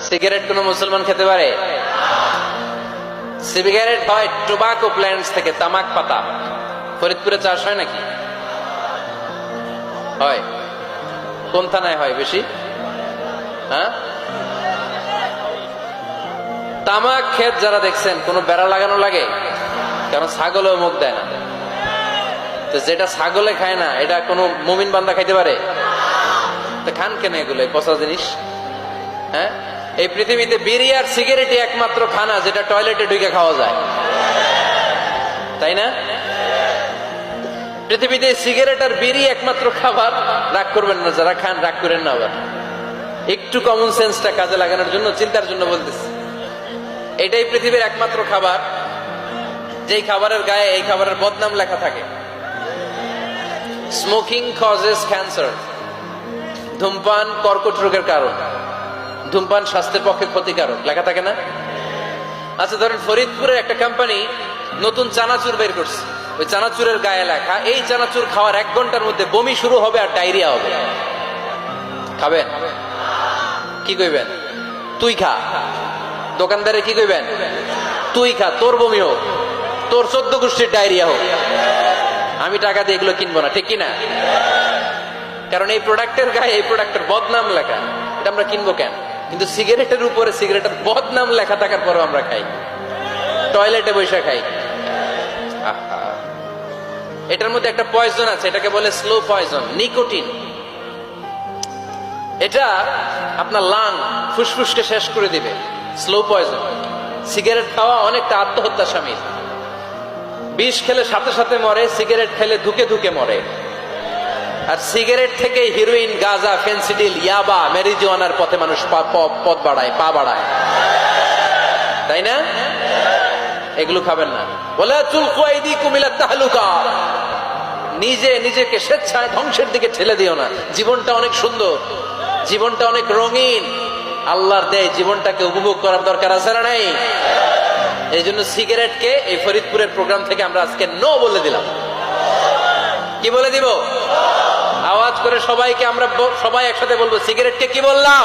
Cigarette কোন মুসলমান খেতে পারে? সিগারেট হয় টোবাকো প্ল্যান্টস থেকে, তামাক পাতা। ফরিদপুরে চাষ হয় নাকি? হয়। কোন থানায় হয় বেশি? হ্যাঁ, তামাক ক্ষেত যারা দেখছেন কোন বেড়া লাগানো লাগে? কারণ ছাগলেও মুখ দেয় না। তো যেটা ছাগলে খায় না এটা কোনো মুমিন বান্দা খাইতে পারে? তো খান কেন এগুলো, পচা জিনিস? হ্যাঁ, এই পৃথিবীতে বিড়ি আর সিগারেটই একমাত্র খানা যেটা টয়লেটে ঢুকে খাওয়া যায়, তাই না? পৃথিবীতে সিগারেট আর বিড়ি একমাত্র খাবার। রাগ করবেন না, যারা খান রাগ করেন না। আবার একটু কমন সেন্সটা কাজে লাগানোর জন্য, চিন্তার জন্য বলতেছি। এটাই পৃথিবীর একমাত্র খাবার যেই খাবারের গায়ে এই খাবারের বদনাম লেখা থাকে। Smoking causes cancer. ধূমপান কর্কট রোগের কারণ, ধূমপান স্বাস্থ্যের পক্ষে ক্ষতিকারক লেখা থাকে না? আচ্ছা ধরেন ফরিদপুরের একটা কোম্পানি নতুন চানাচুর বের করছে, ওই চানাচুরের গায়ে লেখা এই চানাচুর খাওয়ার 1 ঘন্টার মধ্যে বমি শুরু হবে আর ডায়রিয়া হবে। খাবেন? কি কইবেন? তুই খা। দোকানদারে কি কইবেন? তুই খা, তোর বমি হোক, তোর 14 গোষ্ঠীর ডায়রিয়া হোক, আমি টাকা দিয়ে এগুলো কিনবো না, ঠিক কিনা? কারণ এই প্রোডাক্টের গায়ে এই প্রোডাক্টের বদনাম লেখা, এটা আমরা কিনবো কেন? কিন্তু সিগারেটের উপরে সিগারেটের বদনাম লেখা থাকার পরেও আমরা খাই, টয়লেটে বসে খাই। এটার মধ্যে একটা পয়জন আছে, এটাকে বলে স্লো পয়জন, নিকোটিন। এটা আপনার লাং, ফুসফুসকে শেষ করে দিবে। Slow poison. সিগারেট খাওয়া অনেকটা আত্মহত্যা শামিল। বিষ খেলে সাথে সাথে মরে, সিগারেট খেলে ধুকে ধুকে মরে। আর সিগারেট থেকে হিরোইন, গাঁজা, ফেন্সিডিল, ইয়াবা, ম্যারিজুয়ানার পথে মানুষ পথ বাড়ায়, পা বাড়ায়, তাই না? এগুলো খাবেন না। বলে তুলকু আইদিকুম ইলা তাহলুকা, নিজে নিজেকে স্বেচ্ছায় ধ্বংসের দিকে ঠেলে দিও না। জীবনটা অনেক সুন্দর, জীবনটা অনেক রঙিন, আল্লাহর দেয় জীবনটাকে উপভোগ করার দরকার আছে না নাই? এই জন্য সিগারেটকে এই ফরিদপুরের প্রোগ্রাম থেকে আমরা আজকে নো বলে দিলাম। কি বলে দিব? আওয়াজ করে সবাইকে আমরা সবাই একসাথে বলবো, সিগারেটকে কি বললাম?